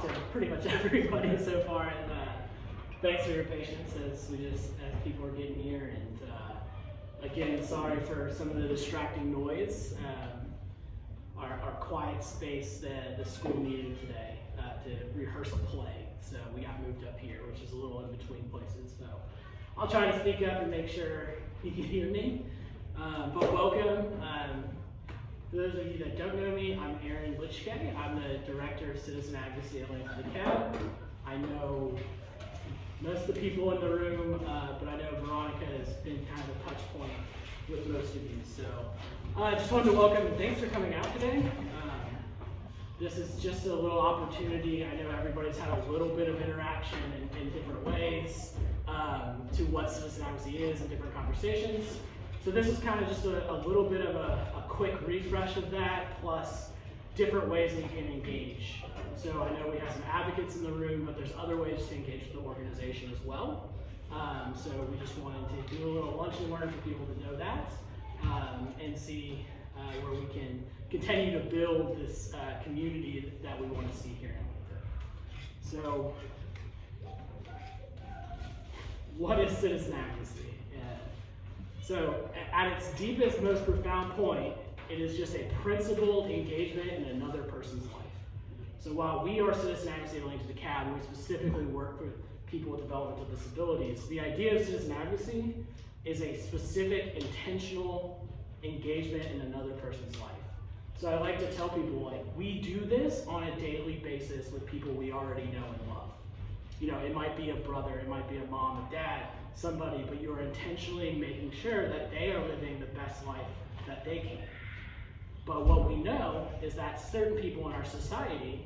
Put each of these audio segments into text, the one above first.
talked to pretty much everybody so far, and thanks for your patience as people are getting here, and again, sorry for some of the distracting noise. Our quiet space that the school needed today to rehearse a play, so we got moved up here, which is a little in between places. So I'll try to speak up and make sure you can hear me. But welcome. For those of you that don't know me, I'm Aaron Litchke. I'm the Director of Citizen Advocacy at Atlanta DeKalb. I know most of the people in the room, but I know Veronica has been kind of a touch point with most of you. So I just wanted to welcome and thanks for coming out today. This is just a little opportunity. I know everybody's had a little bit of interaction in different ways to what citizen advocacy is in different conversations. So this is kind of just a little bit of a quick refresh of that, plus different ways that you can engage. So I know we have some advocates in the room, but there's other ways to engage with the organization as well. So we just wanted to do a little lunch and learn for people to know that, and see where we can continue to build this community that we want to see here in Atlanta. So what is citizen advocacy? So at its deepest, most profound point, it is just a principled engagement in another person's life. So while we are Citizen Advocacy at Atlanta DeKalb, and we specifically work with people with developmental disabilities, the idea of citizen advocacy is a specific, intentional engagement in another person's life. So I like to tell people, like, we do this on a daily basis with people we already know and love. You know, it might be a brother, it might be a mom, a dad, somebody, but you're intentionally making sure that they are living the best life that they can. But what we know is that certain people in our society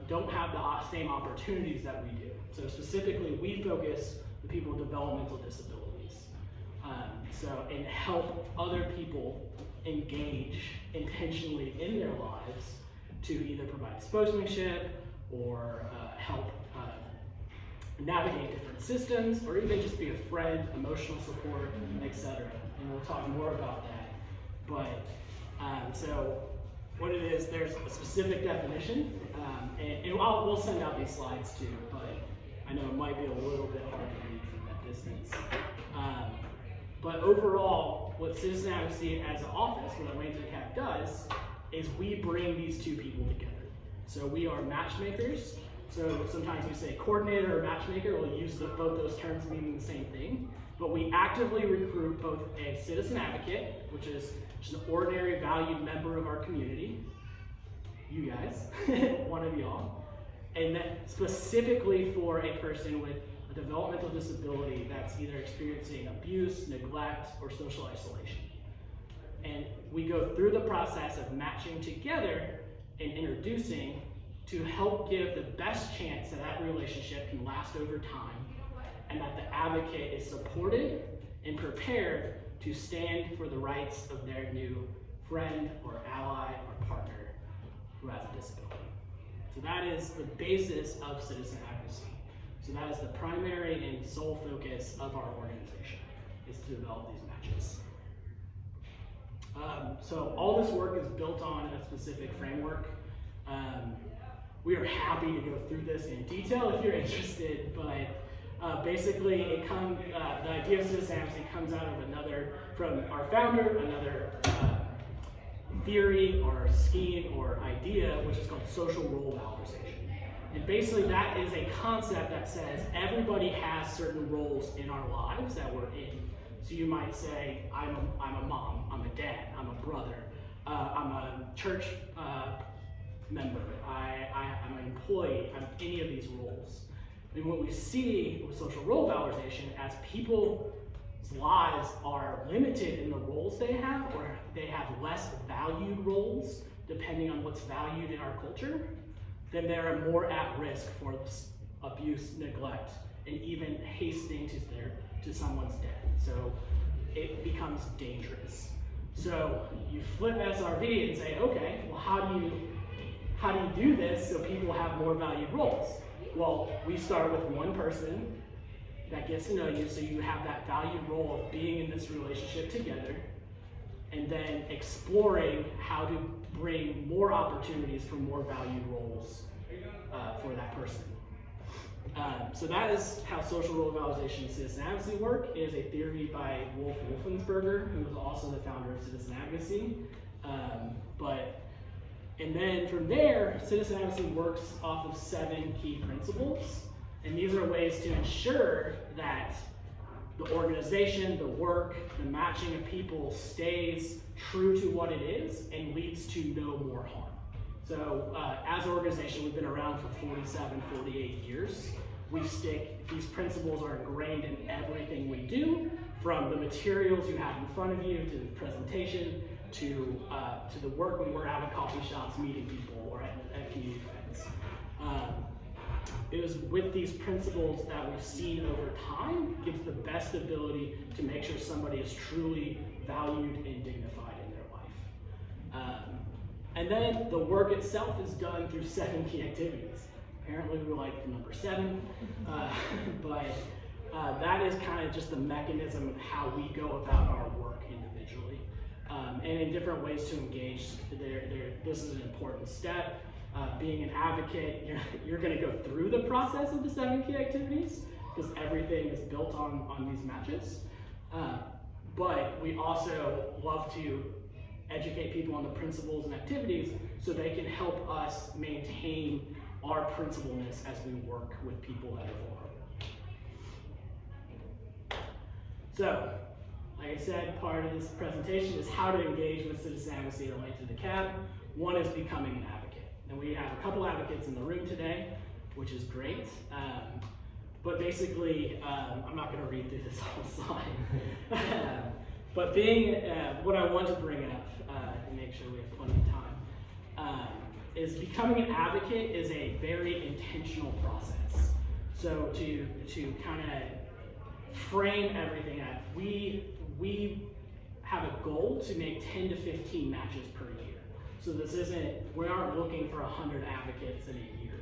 don't have the same opportunities that we do. So specifically, we focus on people with developmental disabilities. And help other people engage intentionally in their lives to either provide spokesmanship or help navigate different systems, or even just be a friend, emotional support, etc. And we'll talk more about that. But so what it is, there's a specific definition, and we'll send out these slides too, but I know it might be a little bit hard to read from that distance. But overall, what Citizen Advocacy as an office, what Atlanta DeKalb does, is we bring these two people together. So we are matchmakers. So sometimes we say coordinator or matchmaker, we'll use both those terms meaning the same thing. But we actively recruit both a citizen advocate, which is just an ordinary valued member of our community, you guys, one of y'all, and then specifically for a person with a developmental disability that's either experiencing abuse, neglect, or social isolation. And we go through the process of matching together and introducing to help give the best chance that that relationship can last over time, and that the advocate is supported and prepared to stand for the rights of their new friend or ally or partner who has a disability. So that is the basis of citizen advocacy. So that is the primary and sole focus of our organization, is to develop these matches. So all this work is built on a specific framework. We are happy to go through this in detail if you're interested, but basically the idea of citizen advocacy comes out of from our founder, another theory or scheme or idea, which is called social role valorization. And basically that is a concept that says everybody has certain roles in our lives that we're in. So you might say, I'm a mom, I'm a dad, I'm a brother, I'm a church member, I'm an employee, I'm any of these roles. And what we see with social role valorization, as people's lives are limited in the roles they have, or they have less valued roles, depending on what's valued in our culture, then they're more at risk for abuse, neglect, and even hasting to someone's death. So it becomes dangerous. So you flip SRV and say, okay, well, how do you do this so people have more valued roles? Well, we start with one person that gets to know you, so you have that valued role of being in this relationship together, and then exploring how to bring more opportunities for more valued roles for that person. So that is how social role evaluation and citizen advocacy work. It is a theory by Wolf Wolfensberger, who was also the founder of citizen advocacy. And then from there, citizen advocacy works off of 7 key principles. And these are ways to ensure that the organization, the work, the matching of people stays true to what it is and leads to no more harm. So as an organization, we've been around for 47, 48 years. These principles are ingrained in everything we do, from the materials you have in front of you, to the presentation, to the work when we're out of coffee shops meeting people or at community events. It is with these principles that we've seen over time gives the best ability to make sure somebody is truly valued and dignified in their life. And then the work itself is done through 7 key activities. Apparently we like the number 7, but that is kind of just the mechanism of how we go about our work individually. And in different ways to engage, this is an important step. Being an advocate, you're going to go through the process of the 7 key activities because everything is built on these matches. But we also love to educate people on the principles and activities so they can help us maintain our principledness as we work with people that are vulnerable. So, like I said, part of this presentation is how to engage with citizen advocacy related to the CAB. One is becoming an advocate. And we have a couple advocates in the room today, which is great. But basically, I'm not going to read through this whole slide. But what I want to bring up, and make sure we have plenty of time, is becoming an advocate is a very intentional process. So to kind of frame everything up, we have a goal to make 10 to 15 matches per year. So we aren't looking for 100 advocates in a year.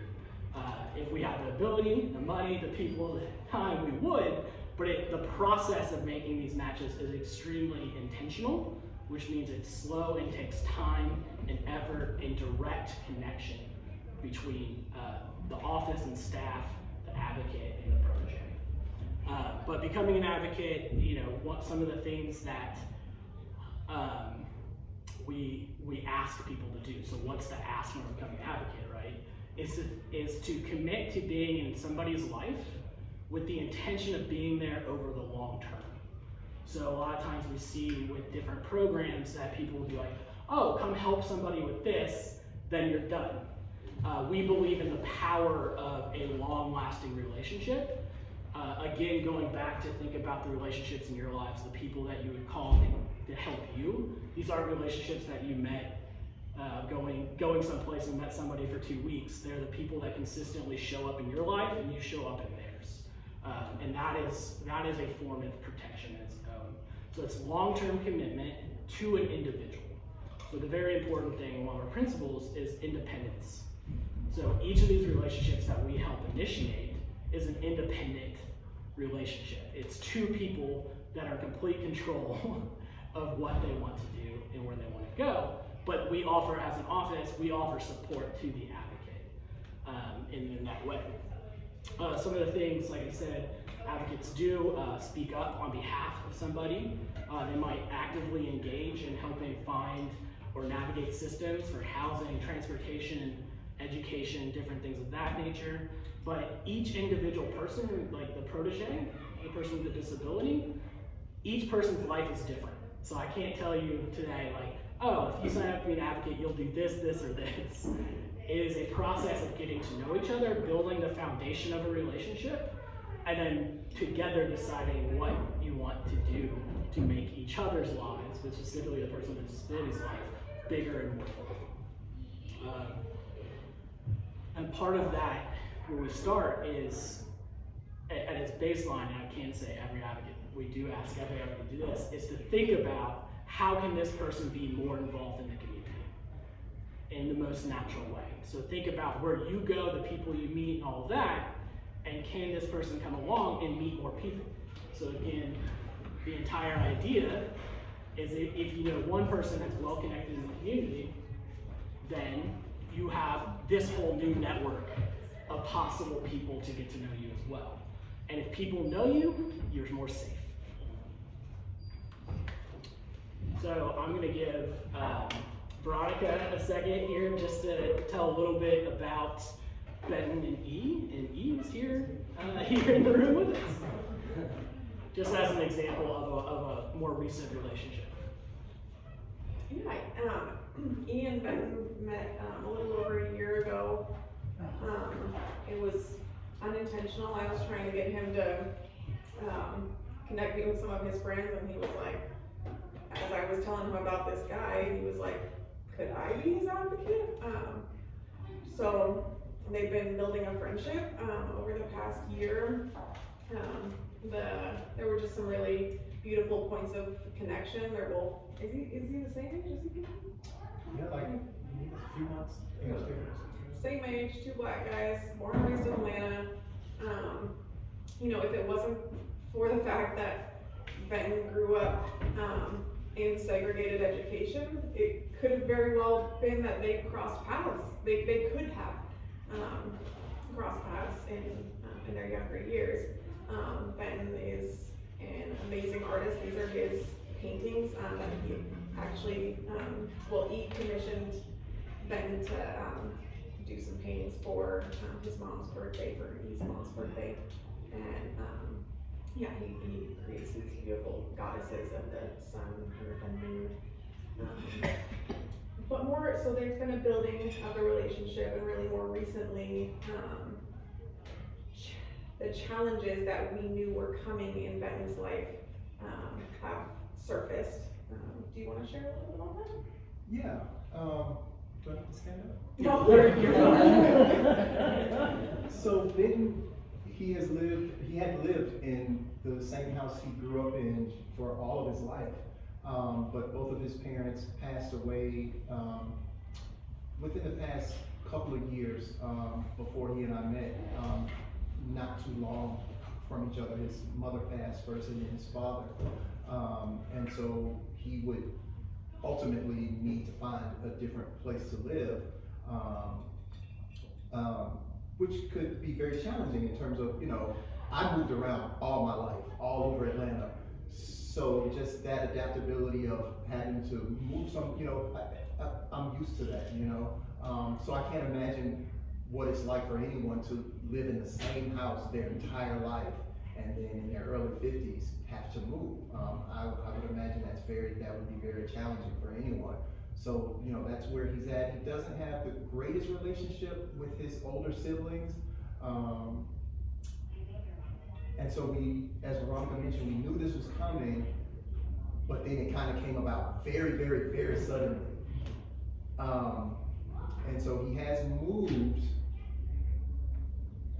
If we have the ability, the money, the people, the time, we would, but the process of making these matches is extremely intentional, which means it's slow and takes time and effort and direct connection between the office and staff, the advocate, and the protege. But becoming an advocate, some of the things that we ask people to do. So what's the ask when becoming an advocate, right? Is to commit to being in somebody's life with the intention of being there over the long term. So a lot of times we see with different programs that people will be like, oh, come help somebody with this, then you're done. We believe in the power of a long-lasting relationship. Again, going back to think about the relationships in your lives, the people that you would call to help you. These aren't relationships that you met going someplace and met somebody for 2 weeks. They're the people that consistently show up in your life and you show up in theirs. And that is a form of protection in its own. So it's long-term commitment to an individual. So the very important thing, one of our principles, is independence. So each of these relationships that we help initiate is an independent relationship. It's 2 people that are in complete control of what they want to do and where they want to go. But we offer, as an office, we offer support to the advocate in that way. Some of the things, like I said, advocates do speak up on behalf of somebody. They might actively engage in helping find or navigate systems for housing, transportation, education, different things of that nature. But each individual person, like the protege, the person with a disability, each person's life is different. So I can't tell you today, like, oh, if you sign up to be an advocate, you'll do this, this, or this. It is a process of getting to know each other, building the foundation of a relationship, and then together deciding what you want to do to make each other's lives, but specifically the person with a disability's life, bigger and more full. And part of that, where we start, is at its baseline, and I can't say every advocate, we do ask every advocate to do this, is to think about how can this person be more involved in the community in the most natural way. So think about where you go, the people you meet, and all of that, and can this person come along and meet more people? So again, the entire idea is if you know one person that's well connected in the community, then you have this whole new network of possible people to get to know you as well. And if people know you, you're more safe. So I'm going to give Veronica a second here just to tell a little bit about Benton and E. And E is here in the room with us, just as an example of a more recent relationship. Yeah, E and Benton met a little over a year ago. It was unintentional. I was trying to get him to connect me with some of his friends, and he was like, as I was telling him about this guy, he was like, could I be his advocate? So they've been building a friendship over the past year. There were just some really beautiful points of connection. They're both, is he the same age as you? Yeah, like a few months age difference. Same age, two black guys, born and raised in Atlanta. You know, if it wasn't for the fact that Benton grew up in segregated education, it could have very well been that they crossed paths. They could have crossed paths in their younger years. Benton is an amazing artist. These are his paintings that he actually, he commissioned Benton to do some paintings for his mom's birthday, for his mom's birthday. And yeah, he creates these beautiful goddesses of the sun, earth, and moon. But more, so there's been a building of the relationship, and really more recently, the challenges that we knew were coming in Benton's life have surfaced. Do you want to share a little bit about that? Yeah. Do I have to stand up? No, you're fine. So Benton, he had lived in the same house he grew up in for all of his life. But both of his parents passed away within the past couple of years before he and I met. Not too long from each other. His mother passed first and then his father. And so he would ultimately need to find a different place to live, which could be very challenging in terms of, I moved around all my life, all over Atlanta. So just that adaptability of having to move I'm used to that, So I can't imagine what it's like for anyone to live in the same house their entire life and then in their early 50s have to move. I would imagine that would be very challenging for anyone. So, that's where he's at. He doesn't have the greatest relationship with his older siblings. And so as Veronica mentioned, we knew this was coming, but then it kind of came about very, very, very suddenly. And so he has moved.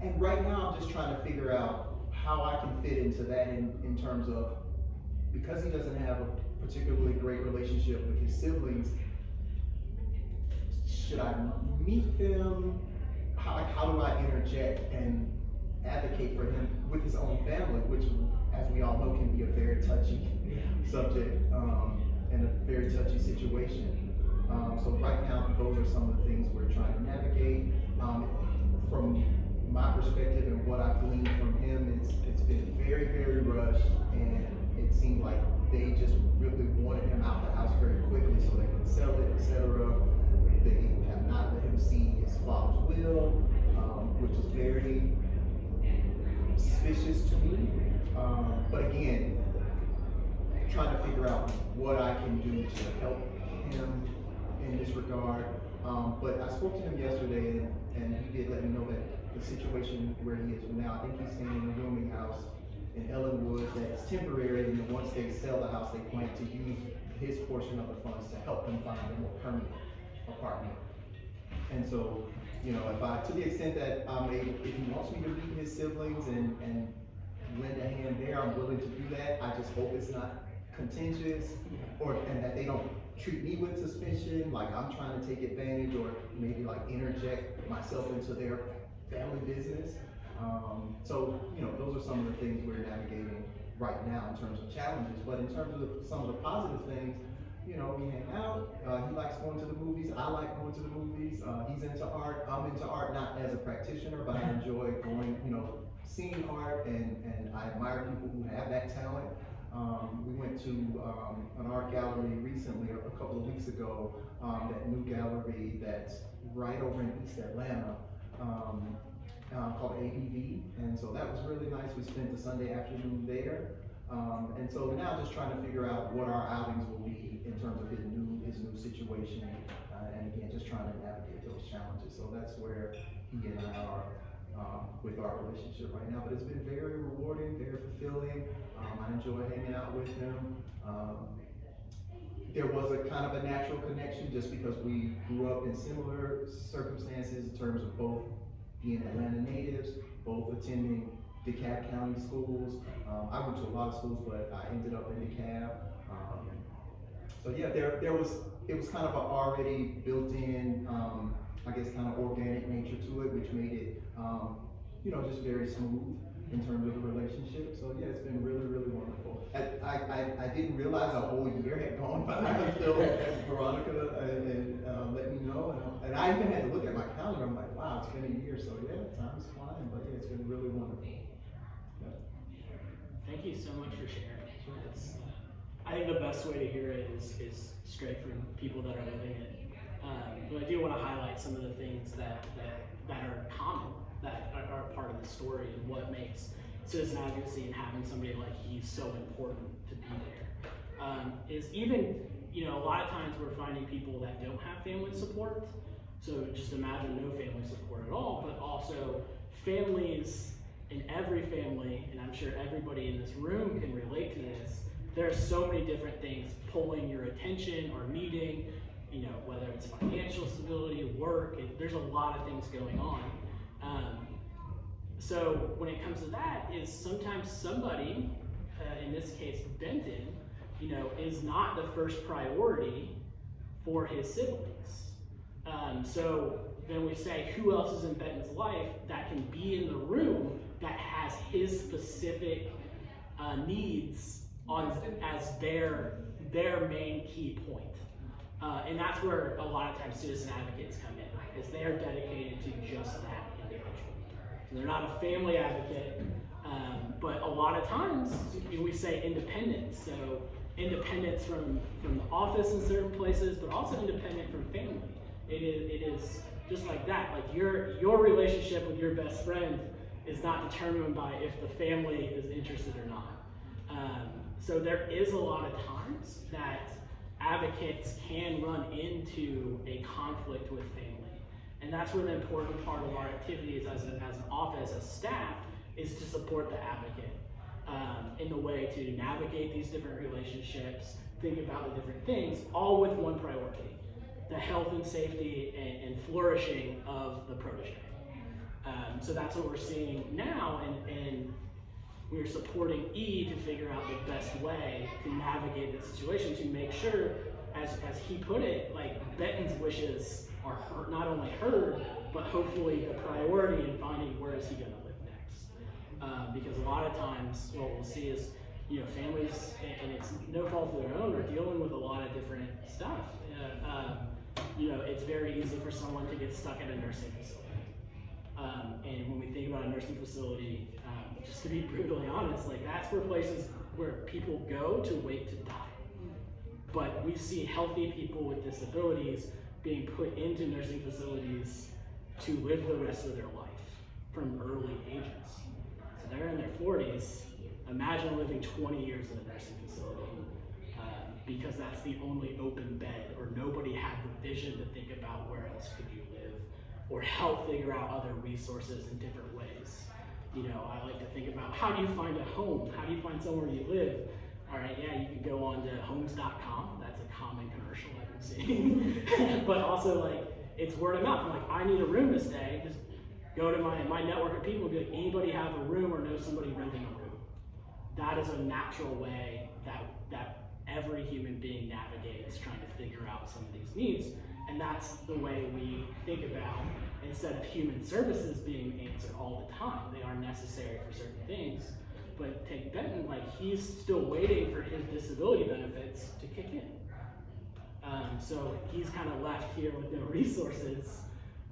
And right now I'm just trying to figure out how I can fit into that in terms of, because he doesn't have a particularly great relationship with his siblings, should I meet them? How do I interject and advocate for him with his own family, which, as we all know, can be a very touchy subject and a very touchy situation. So right now, those are some of the things we're trying to navigate. From my perspective and what I've gleaned from him, it's been very, very rushed, and it seemed like they just really wanted him out the house very quickly so they could sell it, etc. They have not let him see his father's will, which is very suspicious to me. But again, trying to figure out what I can do to help him in this regard. But I spoke to him yesterday, and he did let me know that the situation where he is now, I think he's staying in a rooming house in Ellenwood that's temporary, and then once they sell the house, they plan to use his portion of the funds to help them find a more permanent apartment. And so, to the extent that I'm able, if he wants me to meet his siblings and lend a hand there, I'm willing to do that. I just hope it's not contentious, and that they don't treat me with suspicion, like I'm trying to take advantage or maybe like interject myself into their family business. So, those are some of the things we're navigating right now in terms of challenges. But in terms of some of the positive things, we hang out. He likes going to the movies. I I like going to the movies. He's into art. I'm into art, not as a practitioner, but I enjoy going, seeing art, and I admire people who have that talent. We went to an art gallery recently, a couple of weeks ago, that new gallery that's right over in East Atlanta, called ABV, and so that was really nice. We spent the Sunday afternoon there, and so now just trying to figure out what our outings will be in terms of his new situation, and again, just trying to navigate those challenges. So that's where he and I are with our relationship right now. But it's been very rewarding, very fulfilling. I enjoy hanging out with him. There was a kind of a natural connection just because we grew up in similar circumstances in terms of both being Atlanta natives, both attending DeKalb County schools. I went to a lot of schools, but I ended up in DeKalb. So yeah, it was kind of an already built-in, I guess, kind of organic nature to it, which made it, just very smooth in terms of the relationship. So yeah, it's been really, really wonderful. I didn't realize a whole year had gone by until Veronica let me know, and I even had to look at my calendar. I'm like, wow, it's been a year. So yeah, time's flying, but yeah, it's been really wonderful. Yeah. Thank you so much for sharing. I think the best way to hear it is straight from people that are living it. But I do want to highlight some of the things that are common, that are part of the story, and what makes citizen advocacy and having somebody like he's so important to be there. Is even, a lot of times we're finding people that don't have family support. So just imagine no family support at all, but also families, in every family, and I'm sure everybody in this room can relate to this, there are so many different things pulling your attention or needing, whether it's financial stability, work, there's a lot of things going on. So when it comes to that, is sometimes somebody, in this case Benton, is not the first priority for his siblings. So then we say, who else is in Benton's life that can be in the room that has his specific needs as their main key point? And that's where a lot of times citizen advocates come in, is they're dedicated to just that individual. So they're not a family advocate, but a lot of times we say independence. So independence from the office in certain places, but also independent from family. It is just like that. Like your relationship with your best friend is not determined by if the family is interested or not. So there is a lot of times that advocates can run into a conflict with family. And that's where the important part of our activities as an office, as staff, is to support the advocate in the way to navigate these different relationships, think about the different things, all with one priority: the health and safety and flourishing of the protege. So that's what we're seeing now, and we're supporting E to figure out the best way to navigate the situation, to make sure, as he put it, like Benton's wishes are not only heard, but hopefully the priority in finding where is he going to live next. Because a lot of times what we'll see is, families, and it's no fault of their own, are dealing with a lot of different stuff. It's very easy for someone to get stuck at a nursing facility. And when we think about a nursing facility, just to be brutally honest, like that's places where people go to wait to die. But we see healthy people with disabilities being put into nursing facilities to live the rest of their life from early ages. So they're in their 40s. Imagine living 20 years in a nursing facility because that's the only open bed, or nobody had the vision to think about where else could you live, or help figure out other resources in different ways. I like to think about, how do you find a home? How do you find somewhere you live? All right, yeah, you can go on to homes.com. That's a common commercial I've been seeing. But also, like, it's word of mouth. I'm like, I need a room to stay. Just go to my network of people and be like, anybody have a room or know somebody renting a room? That is a natural way that every human being navigates trying to figure out some of these needs. And that's the way we think about, instead of human services being answered all the time, they are necessary for certain things. But take Benton, like, he's still waiting for his disability benefits to kick in. So he's kind of left here with no resources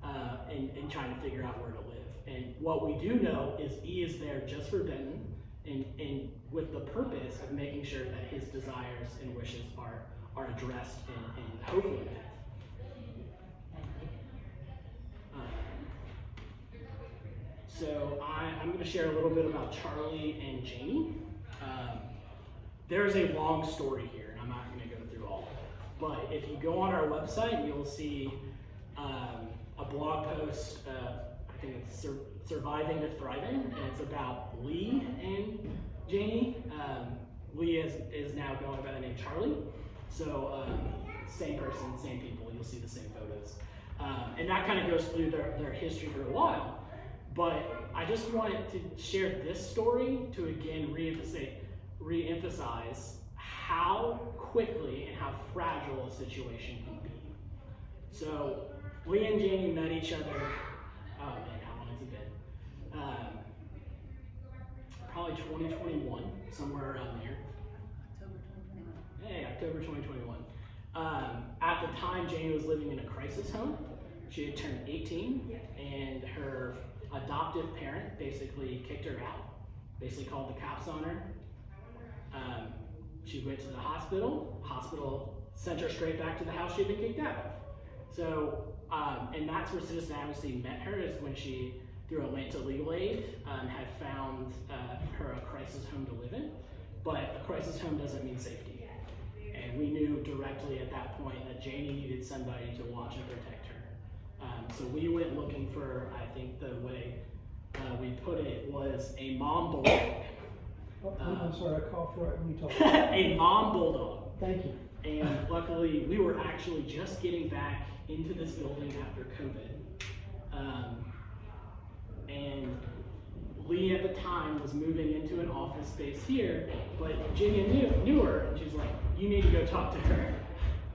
and trying to figure out where to live. And what we do know is E is there just for Benton and with the purpose of making sure that his desires and wishes are addressed and hopefully met. So I'm going to share a little bit about Charlie and Janie. There's a long story here, and I'm not going to go through all of it. But if you go on our website, you'll see a blog post, I think it's Surviving to Thriving, and it's about Lee and Janie. Lee is now going by the name Charlie. So same person, same people, you'll see the same photos. And that kind of goes through their history for a while. But I just wanted to share this story to again re-emphasize how quickly and how fragile a situation can be. So Lee and Janie met each other, oh man, how long has it been? Probably 2021, somewhere around there. October 2021. At the time, Janie was living in a crisis home. She had turned 18, and her adoptive parent basically kicked her out, basically called the cops on her. She went to the hospital sent her straight back to the house she'd been kicked out of. So, and that's where Citizen Advocacy met her, is when she, through Atlanta Legal Aid, had found her a crisis home to live in. But a crisis home doesn't mean safety. And we knew directly at that point that Janie needed somebody to watch and protect her. So we went looking for, I think the way we put it was a mom bulldog. I'm sorry, I coughed right when you talked. A mom bulldog. Thank you. And luckily, we were actually just getting back into this building after COVID. And Lee at the time was moving into an office space here, but Virginia knew her, and she's like, you need to go talk to her.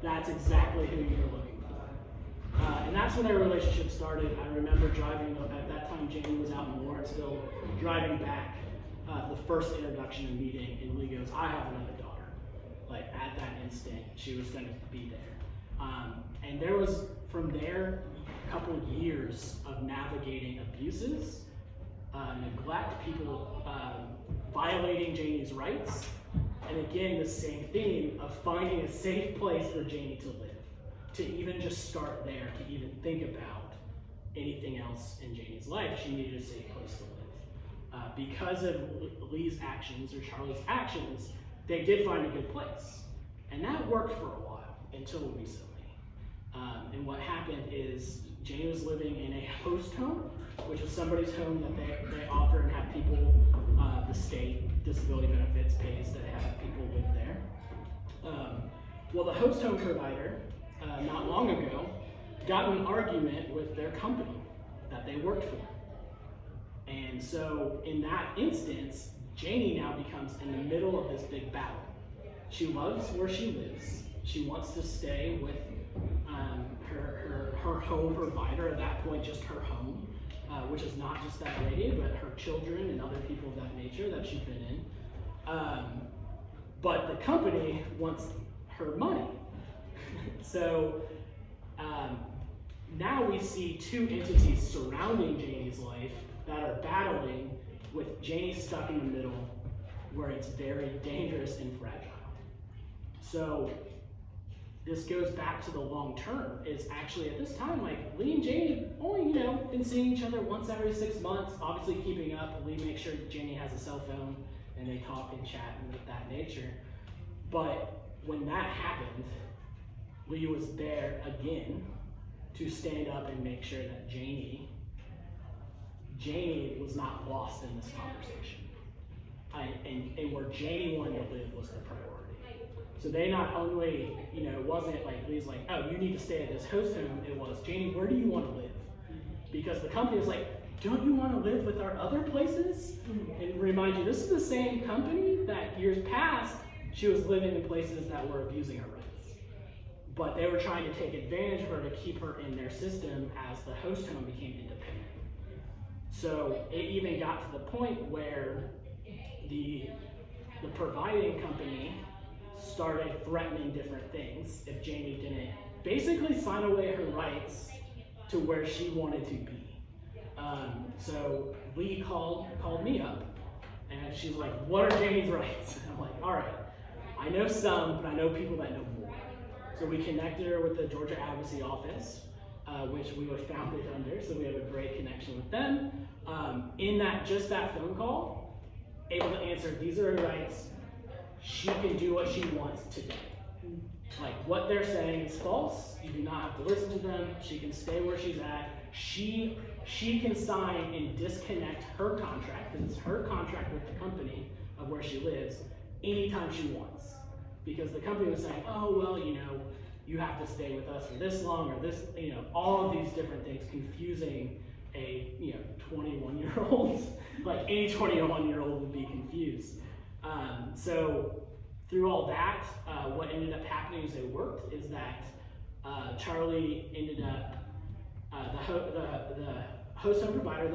That's exactly who you're looking for. And that's when their relationship started. I remember driving, at that time Jamie was out in Lawrenceville, driving back, the first introduction and meeting, and Lee goes, I have another daughter. Like at that instant, she was gonna be there. And there was, from there, a couple of years of navigating abuses, neglect, people violating Janie's rights, and again, the same theme of finding a safe place for Janie to live, to even just start there, to even think about anything else in Janie's life. She needed a safe place to live. Because of Lee's actions, or Charlie's actions, they did find a good place. And that worked for a while, until recently. And what happened is, Janie was living in a host home, which is somebody's home that they offer and have people, the state disability benefits pays to have people live there. Well, the host home provider, not long ago, got in an argument with their company that they worked for. And so in that instance, Janie now becomes in the middle of this big battle. She loves where she lives. She wants to stay with her home provider, at that point just her home, which is not just that lady, but her children and other people of that nature that she's been in. But the company wants her money. So now we see two entities surrounding Janie's life that are battling, with Janie stuck in the middle, where it's very dangerous and fragile. So this goes back to the long term. Is actually at this time, like Lee and Janie only, been seeing each other once every 6 months, obviously keeping up. Lee makes sure Janie has a cell phone and they talk and chat and of that nature. But when that happened, Lee was there again to stand up and make sure that Janie was not lost in this conversation. And where Janie wanted to live was the priority. So they not only, it wasn't like Lee's like, oh, you need to stay at this host home. It was, Janie, where do you want to live? Because the company was like, don't you want to live with our other places? And remind you, this is the same company that years past, she was living in places that were abusing her rights. But they were trying to take advantage of her to keep her in their system as the host home became independent. So it even got to the point where the providing company started threatening different things if Jamie didn't basically sign away her rights to where she wanted to be. So Lee called me up, and she's like, "What are Jamie's rights?" And I'm like, "All right, I know some, but I know people that know more." So we connected her with the Georgia Advocacy office, which we were founded under, so we have a great connection with them. In that phone call, able to answer, these are her rights. She can do what she wants today. Like, what they're saying is false. You do not have to listen to them. She can stay where she's at. She can sign and disconnect her contract, because it's her contract with the company of where she lives, anytime she wants. Because the company was saying, oh, well, you have to stay with us for this long, or this, all of these different things, confusing a 21-year-old. Like, any 21-year-old would be confused. So through all that, what ended up happening as it worked is that Charlie ended up, the host home provider,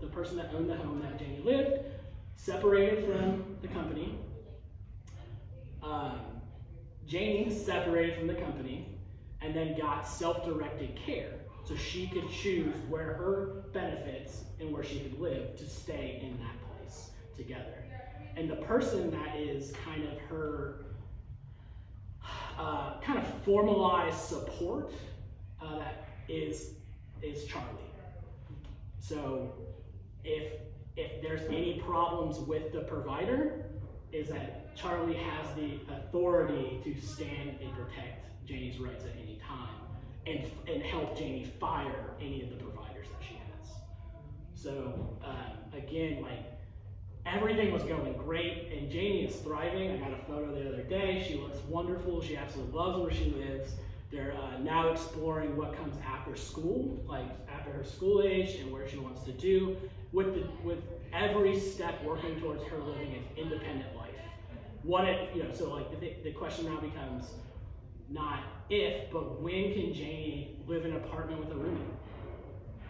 the person that owned the home that Jamie lived, separated from the company. Jamie separated from the company and then got self-directed care. So she could choose where her benefits and where she could live to stay in that place together. And the person that is kind of her kind of formalized support that is Charlie. So if there's any problems with the provider, is that Charlie has the authority to stand and protect Janie's rights at any time and help Janie fire any of the providers that she has. So again, like, everything was going great, and Janie is thriving. I got a photo the other day. She looks wonderful. She absolutely loves where she lives. They're now exploring what comes after school, like after her school age, and where she wants to do, with every step working towards her living an independent life. So like the question now becomes not if, but when can Janie live in an apartment with a roommate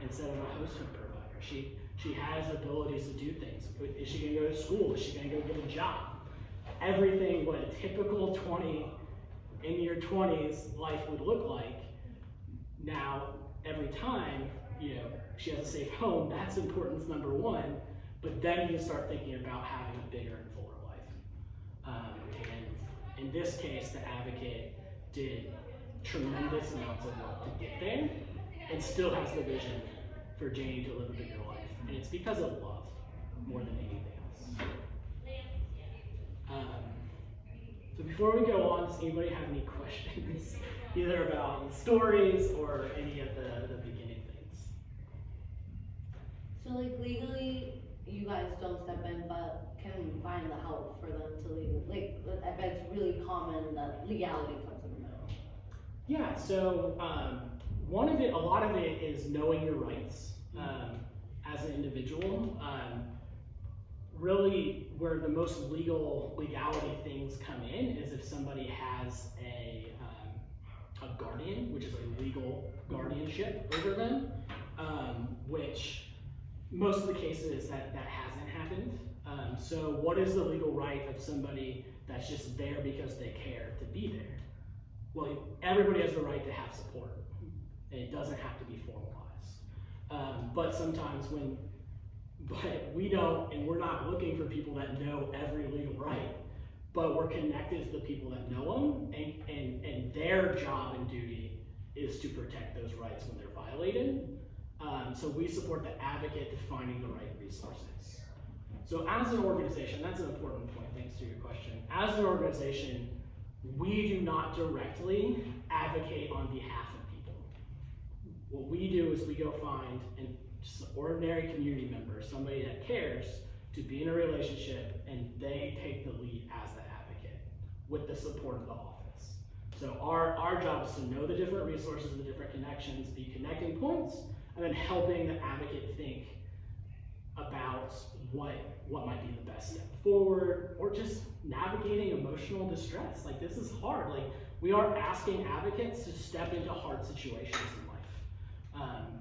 instead of a host home provider? She has abilities to do things. Is she gonna go to school? Is she gonna go get a job? Everything what a typical 20 in your 20s life would look like. Now, every time, she has a safe home, that's importance number one, but then you start thinking about having a bigger and fuller life. And in this case, the advocate did tremendous amounts of work to get there and still has the vision for Janie to live a bigger life. And it's because of love more than anything else. So before we go on, does anybody have any questions, either about the stories or any of the beginning things? So like legally, you guys don't step in, but can we find the help for them to legally, I bet it's really common that legality comes in the middle. Yeah, so a lot of it is knowing your rights as an individual. Really, where the most legality things come in is if somebody has a guardian, which is a legal guardianship over them, which most of the cases that hasn't happened. So what is the legal right of somebody that's just there because they care to be there? Well, everybody has the right to have support, and it doesn't have to be formalized. But sometimes but we don't, and we're not looking for people that know every legal right, but we're connected to the people that know them, and their job and duty is to protect those rights when they're violated. So we support the advocate to finding the right resources. So as an organization, that's an important point, thanks to your question. As an organization, we do not directly advocate on behalf of people. What we do is we go find just an ordinary community member, somebody that cares, to be in a relationship, and they take the lead as the advocate with the support of the office. So our job is to know the different resources, the different connections, be connecting points, and then helping the advocate think about what might be the best step forward, or just navigating emotional distress. Like, this is hard. Like, we are asking advocates to step into hard situations in life.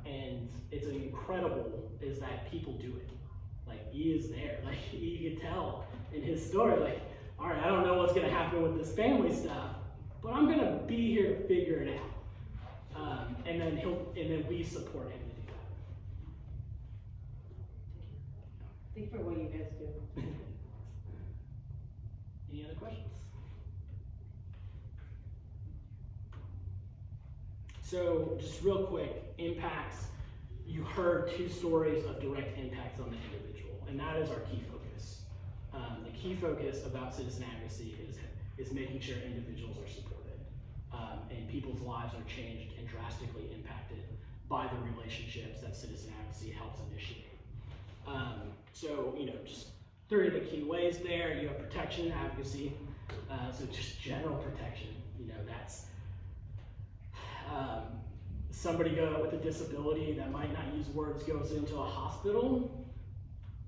And it's incredible is that people do it. Like, he is there. Like, you can tell in his story, like, all right, I don't know what's going to happen with this family stuff, but I'm going to be here to figure it out. And then we support him to do that. Thank you for what you guys do. Any other questions? So just real quick, impacts. You heard 2 stories of direct impacts on the individual, and that is our key focus. The key focus about citizen advocacy is making sure individuals are supported, and people's lives are changed and drastically impacted by the relationships that citizen advocacy helps initiate. So, just 3 of the key ways there. You have protection and advocacy, so just general protection. That's somebody with a disability that might not use words goes into a hospital.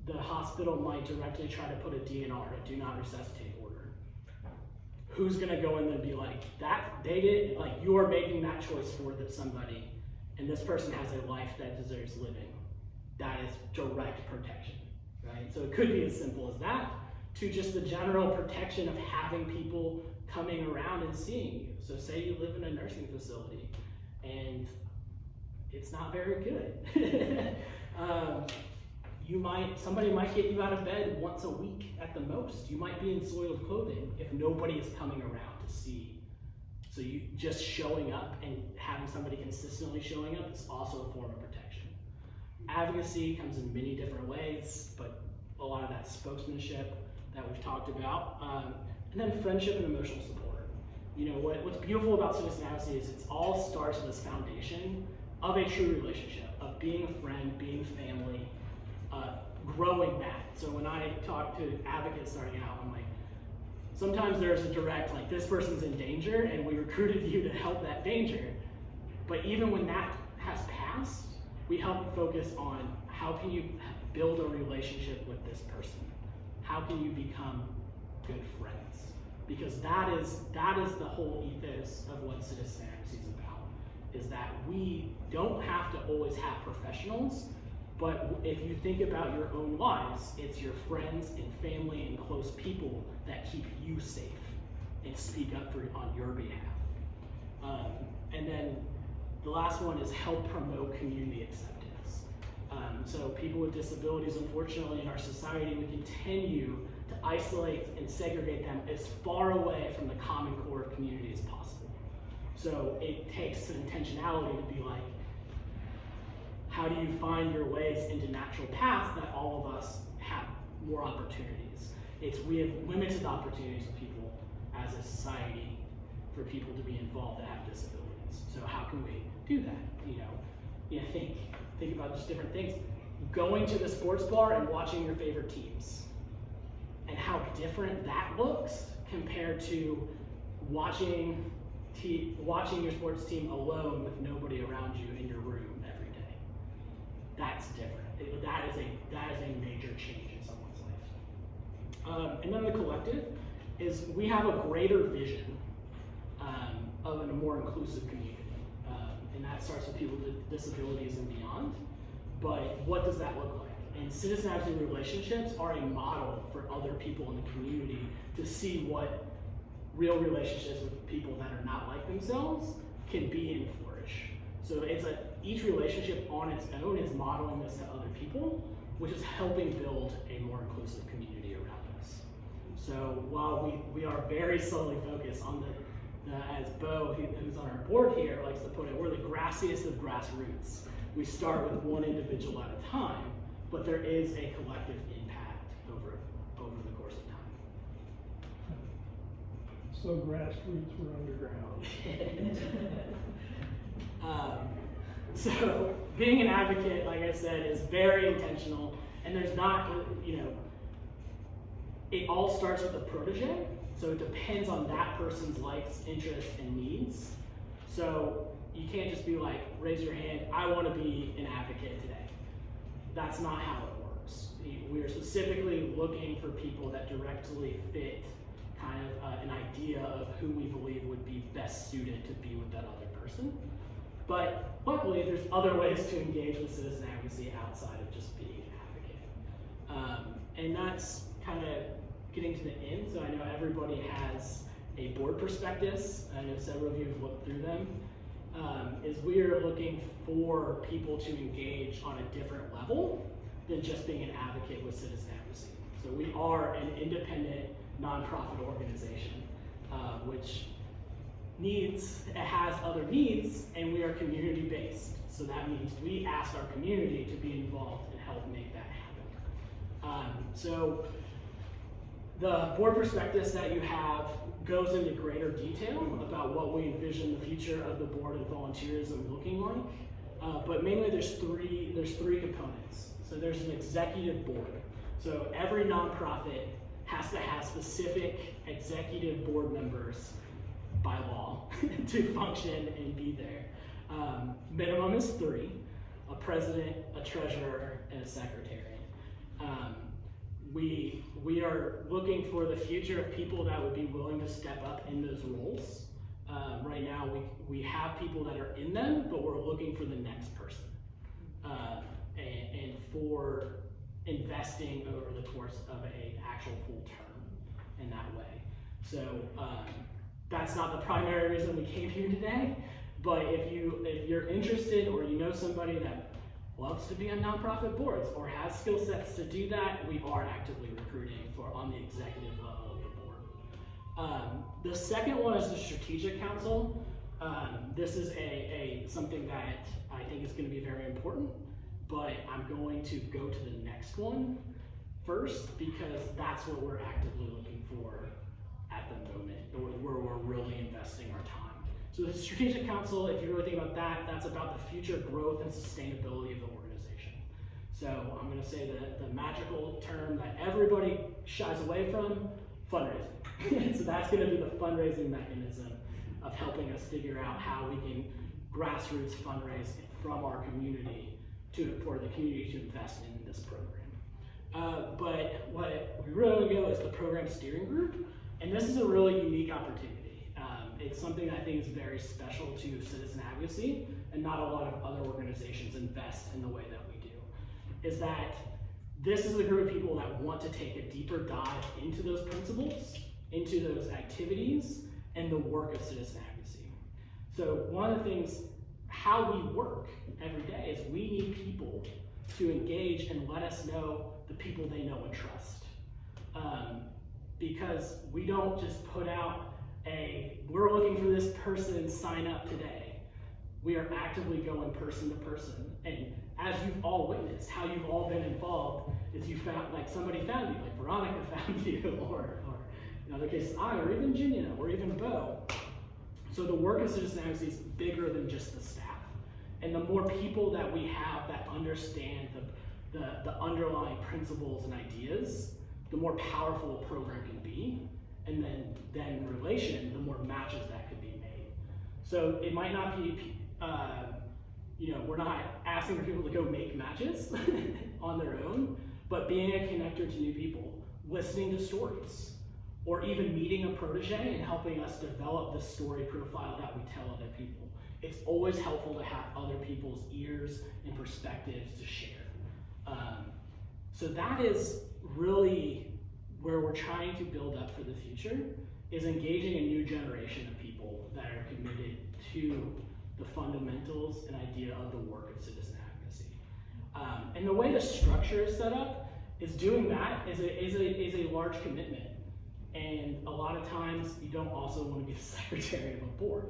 The hospital might directly try to put a DNR, a do not resuscitate order. Who's gonna go in there and be like, you are making that choice for somebody, and this person has a life that deserves living. That is direct protection, right? So it could be as simple as that, to just the general protection of having people coming around and seeing you. So say you live in a nursing facility, and it's not very good. Somebody might get you out of bed once a week at the most. You might be in soiled clothing if nobody is coming around to see. So you just showing up and having somebody consistently showing up is also a form of protection. Advocacy comes in many different ways, but a lot of that spokesmanship that we've talked about. And then friendship and emotional support. What's beautiful about citizen advocacy is it all starts with this foundation of a true relationship, of being a friend, being family, growing that. So when I talk to advocates starting out, I'm like, sometimes there's a direct, like, this person's in danger and we recruited you to help that danger. But even when that has passed, we help focus on how can you build a relationship with this person? How can you become good friends? Because that is the whole ethos of what citizen advocacy is about, is that we don't have to always have professionals, but if you think about your own lives, it's your friends and family and close people that keep you safe and speak up on your behalf. And then the last one is help promote community acceptance. So people with disabilities, unfortunately, in our society, we continue to isolate and segregate them as far away from the common core of community as possible. So it takes an intentionality to be like, how do you find your ways into natural paths that all of us have more opportunities? We have limited opportunities with people as a society for people to be involved that have disabilities. So how can we do that? Think about just different things. Going to the sports bar and watching your favorite teams, and how different that looks compared to watching your sports team alone with nobody around you in your room every day. That's different. That is a major change in someone's life. And then the collective is we have a greater vision of a more inclusive community. And that starts with people with disabilities and beyond. But what does that look like? And citizen advocacy relationships are a model for other people in the community to see what real relationships with people that are not like themselves can be and flourish. So each relationship on its own is modeling this to other people, which is helping build a more inclusive community around us. So while we are very solely focused on as Bo, who's on our board here, likes to put it, we're the grassiest of grassroots. We start with one individual at a time, but there is a collective impact over the course of time. So grassroots were underground. So being an advocate, like I said, is very intentional, and there's not, it all starts with a protege, so it depends on that person's likes, interests, and needs. So you can't just be like, raise your hand, I want to be an advocate today. That's not how it works. We are specifically looking for people that directly fit kind of an idea of who we believe would be best suited to be with that other person. But luckily, there's other ways to engage with citizen advocacy outside of just being an advocate. And that's kind of getting to the end, so I know everybody has a board prospectus. I know several of you have looked through them. Is we are looking for people to engage on a different level than just being an advocate with citizen advocacy. So we are an independent nonprofit organization, which has other needs, and we are community based. So that means we ask our community to be involved and help make that happen. So the board prospectus that you have goes into greater detail about what we envision the future of the board and volunteerism looking like. But mainly there's three components. So there's an executive board. So every nonprofit has to have specific executive board members by law to function and be there. Minimum is 3, a president, a treasurer, and a secretary. We are looking for the future of people that would be willing to step up in those roles. Right now, we have people that are in them, but we're looking for the next person. And for investing over the course of an actual full term in that way. So that's not the primary reason we came here today, but if you're interested or you know somebody that loves to be on nonprofit boards or has skill sets to do that, we are actively recruiting for on the executive level of the board. The second one is the strategic council. This is something that I think is going to be very important, but I'm going to go to the next one first because that's what we're actively looking for at the moment, or where we're really investing our time. So the strategic council, if you really think about that, that's about the future growth and sustainability of the organization. So I'm going to say the magical term that everybody shies away from, fundraising. So that's going to be the fundraising mechanism of helping us figure out how we can grassroots fundraise from our community for the community to invest in this program. But what we really want to go is the program steering group, and this is a really unique opportunity. It's something I think is very special to citizen advocacy, and not a lot of other organizations invest in the way that we do. Is that this is a group of people that want to take a deeper dive into those principles, into those activities, and the work of citizen advocacy. So one of the things, how we work every day is we need people to engage and let us know the people they know and trust. Because we don't just put out we're looking for this person, sign up today. We are actively going person to person. And as you've all witnessed, how you've all been involved is you found, like somebody found you, like Veronica found you, or in other cases I, or even Gina, or even Bo. So the work of citizen advocacy is bigger than just the staff. And the more people that we have that understand the underlying principles and ideas, the more powerful a program can be. And then in relation, the more matches that could be made. So it might not be, we're not asking for people to go make matches on their own, but being a connector to new people, listening to stories, or even meeting a protege and helping us develop the story profile that we tell other people. It's always helpful to have other people's ears and perspectives to share. So that is really where we're trying to build up for the future, is engaging a new generation of people that are committed to the fundamentals and idea of the work of citizen advocacy. And the way the structure is set up is doing that is a large commitment. And a lot of times you don't also want to be the secretary of a board.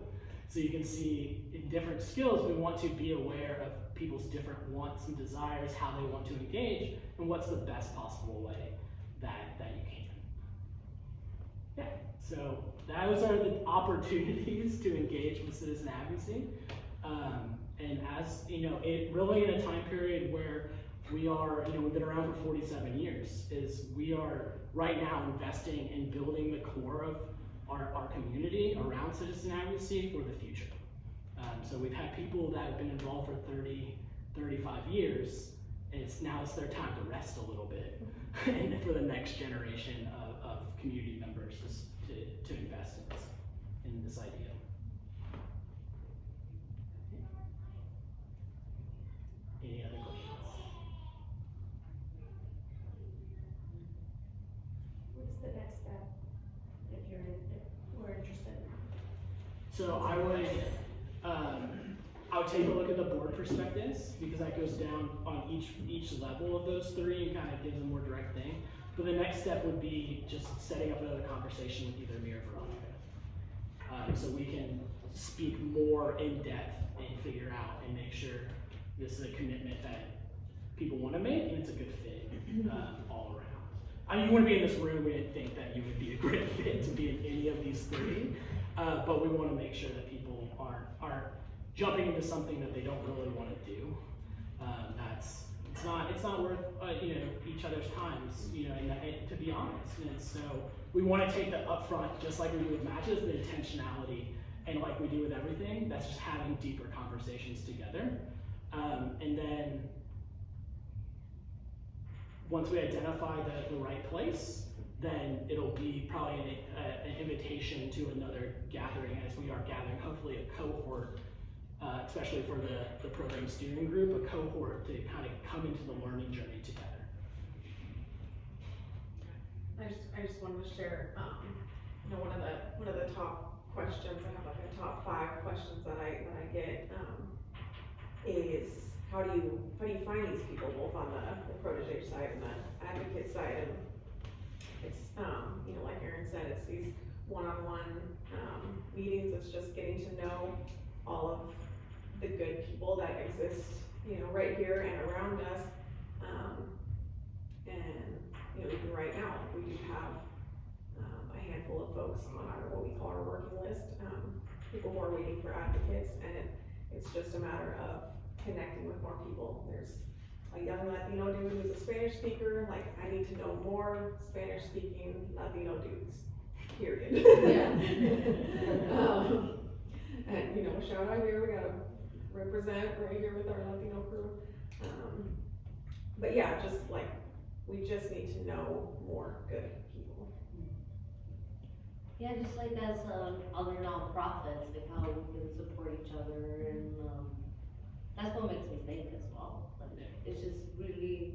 So you can see in different skills, we want to be aware of people's different wants and desires, how they want to engage, and what's the best possible way that you can. Yeah, so those are the opportunities to engage with citizen advocacy. And as it really in a time period where we are, we've been around for 47 years, is we are right now investing in building the core of our community around citizen advocacy for the future. So we've had people that have been involved for 30, 35 years. Now it's their time to rest a little bit and for the next generation of community members to invest in this idea. Any other questions? What's the next a look at the board perspectives, because that goes down on each level of those three and kind of gives a more direct thing. But the next step would be just setting up another conversation with either me or Veronica. So we can speak more in depth and figure out and make sure this is a commitment that people want to make and it's a good fit all around. I mean, you want to be in this room, we didn't think that you would be a great fit to be in any of these three, but we want to make sure that people aren't jumping into something that they don't really want to do. It's not worth each other's times, and to be honest. And so we want to take the upfront, just like we do with matches, the intentionality, and like we do with everything, that's just having deeper conversations together. And then once we identify the right place, then it'll be probably an invitation to another gathering, as we are gathering hopefully a cohort, especially for the program steering group, a cohort to kind of come into the learning journey together. I just wanted to share, one of the top questions, I have like a top 5 questions that I get, is how do you find these people, both on the protege side and the advocate side? And it's, like Aaron said, it's these one-on-one meetings. It's just getting to know all of the good people that exist, right here and around us. And even right now, we do have a handful of folks on what we call our working list, people who are waiting for advocates, and it's just a matter of connecting with more people. There's a young Latino dude who's a Spanish speaker. Like, I need to know more Spanish speaking Latino dudes, period. Yeah. And shout out here, we gotta represent right here with our Latino crew. But yeah, just like, we just need to know more good people. Yeah, just like as other nonprofits, like how we can support each other, and that's what makes me think as well. Like, it's just really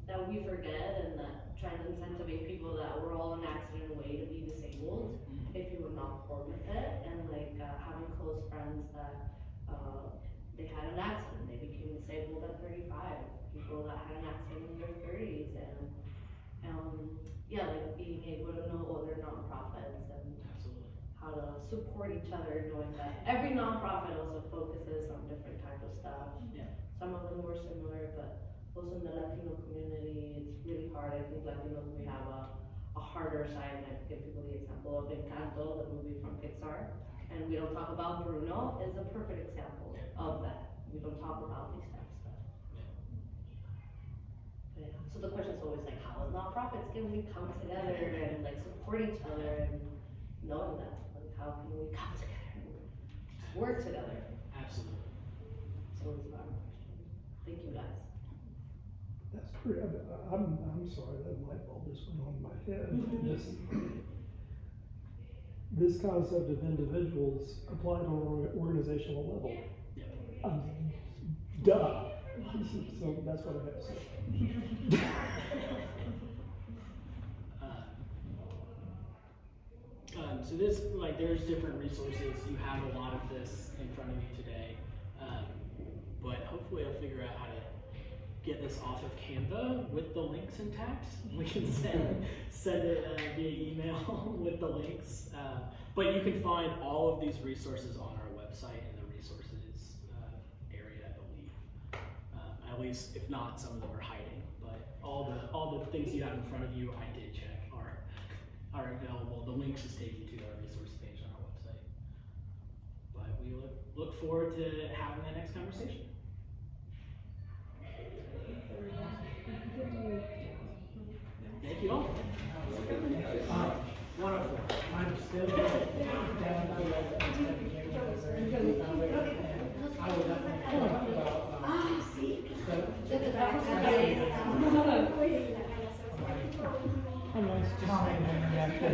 that we forget, and that trying to incentivize people that we're all an accident away to be disabled if you were not born with it, and like having close friends that they had an accident, they became disabled at 35, people that had an accident in their 30s, and like being able to know other nonprofits and Absolutely. how to support each other, knowing that every nonprofit also focuses on different type of stuff. Yeah. Some of them more similar, but also in the Latino community, it's really hard. I think Latinos, we have a harder side, and I give people the example of Encanto, the movie from Pixar, and we don't talk about Bruno, is a perfect example of that. We don't talk about these types of stuff. Yeah. So the question is always like, how as nonprofits can we come together and like support each other, and knowing that, like how can we come together and just work together? Absolutely. So it's our question. Thank you guys. That's pretty, I'm sorry, that light bulb just went on in my head. This concept of individuals applied on an organizational level. Duh. So that's what I have to say. So this, like, there's different resources. You have a lot of this in front of you today, but hopefully I'll figure out how to get this off of Canva with the links intact. We can send it via email with the links. But you can find all of these resources on our website in the resources area, I believe. At least, if not, some of them are hiding. But all the things you have in front of you, I did check, are available. The links just take you to our resource page on our website. But we look forward to having that next conversation. Thank you all. 104. I'm still down to I would definitely talk about How nice. comment and reaction.